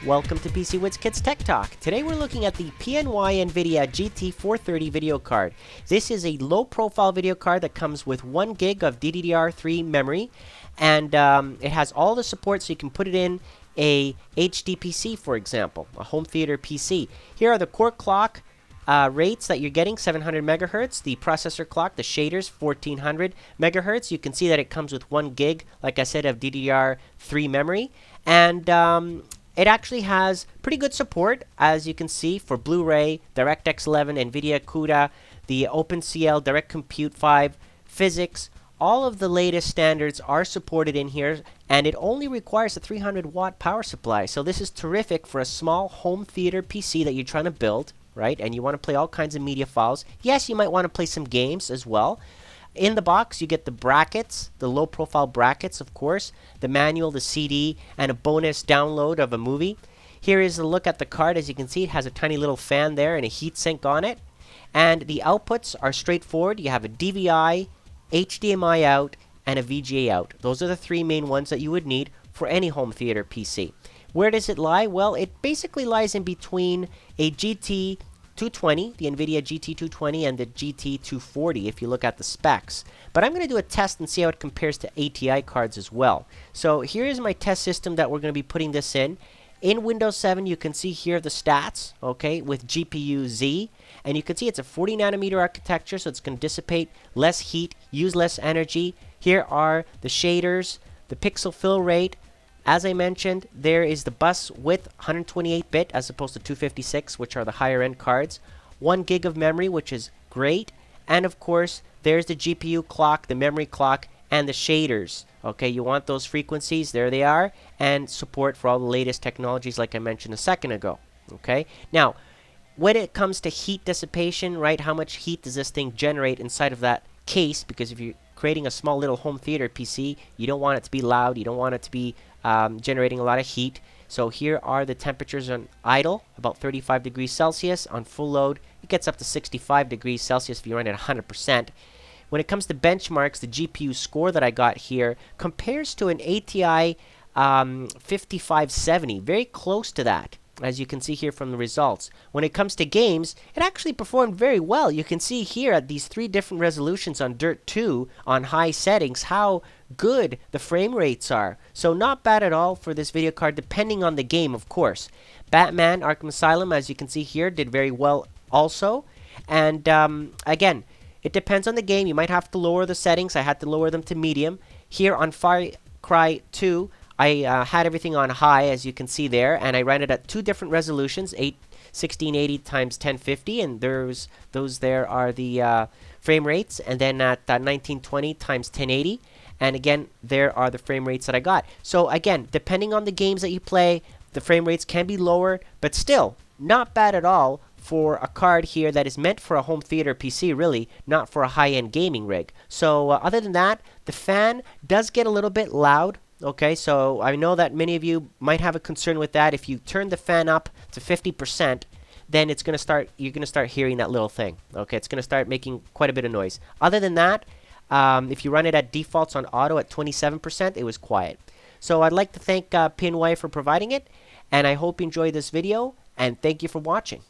Welcome to PC Wiz Kids Tech Talk. Today we're looking at the PNY Nvidia GT430 video card. This is a low-profile video card that comes with 1 gig of DDR3 memory, and it has all the support so you can put it in a HD PC, for example, a home theater PC. Here are the core clock rates that you're getting, 700 megahertz. The processor clock, the shaders, 1400 megahertz. You can see that it comes with 1 gig, like I said, of DDR3 memory, and it actually has pretty good support, as you can see, for Blu-ray, DirectX 11, Nvidia CUDA, the OpenCL, Direct Compute 5, physics. All of the latest standards are supported in here, and it only requires a 300-watt power supply. So this is terrific for a small home theater PC that you're trying to build, right? And you want to play all kinds of media files. Yes, you might want to play some games as well. In the box, you get the brackets, the low-profile brackets, of course, the manual, the CD, and a bonus download of a movie. Here is a look at the card. As you can see, it has a tiny little fan there and a heatsink on it. And the outputs are straightforward. You have a DVI, HDMI out, and a VGA out. Those are the 3 main ones that you would need for any home theater PC. Where does it lie? Well, it basically lies in between a GT220, the Nvidia GT220, and the GT240 if you look at the specs. But I'm going to do a test and see how it compares to ATI cards as well. So here is my test system that we're going to be putting this in. In Windows 7, you can see here the stats, okay, with GPU Z. And you can see it's a 40 nanometer architecture, so it's going to dissipate less heat, use less energy. Here are the shaders, the pixel fill rate. As I mentioned, there is the bus width, 128-bit as opposed to 256, which are the higher-end cards. 1 gig of memory, which is great. And of course, there's the GPU clock, the memory clock, and the shaders. Okay, you want those frequencies, there they are, and support for all the latest technologies like I mentioned a second ago. Okay, now, when it comes to heat dissipation, right, how much heat does this thing generate inside of that case? Because if you're creating a small little home theater PC, you don't want it to be loud, you don't want it to be generating a lot of heat. So here are the temperatures on idle, about 35 degrees Celsius. On full load, it gets up to 65 degrees Celsius if you run it at 100%. When it comes to benchmarks, the GPU score that I got here compares to an ATI 5570, very close to that, as you can see here from the results. When it comes to games, it actually performed very well. You can see here at these 3 different resolutions on Dirt 2 on high settings how good the frame rates are. So not bad at all for this video card, depending on the game, of course. Batman Arkham Asylum, as you can see here, did very well also. And again, it depends on the game. You might have to lower the settings. I had to lower them to medium. Here on Far Cry 2, I had everything on high, as you can see there, and I ran it at 2 different resolutions, 1680 times 1050, and those there are the frame rates, and then at 1920 times 1080, and again, there are the frame rates that I got. So again, depending on the games that you play, the frame rates can be lower, but still, not bad at all for a card here that is meant for a home theater PC, really, not for a high-end gaming rig. So other than that, the fan does get a little bit loud. Okay, so I know that many of you might have a concern with that. If you turn the fan up to 50%, then it's going to start, you're going to start hearing that little thing. Okay, it's going to start making quite a bit of noise. Other than that, if you run it at defaults on auto at 27%, it was quiet. So I'd like to thank PNY for providing it, and I hope you enjoyed this video, and thank you for watching.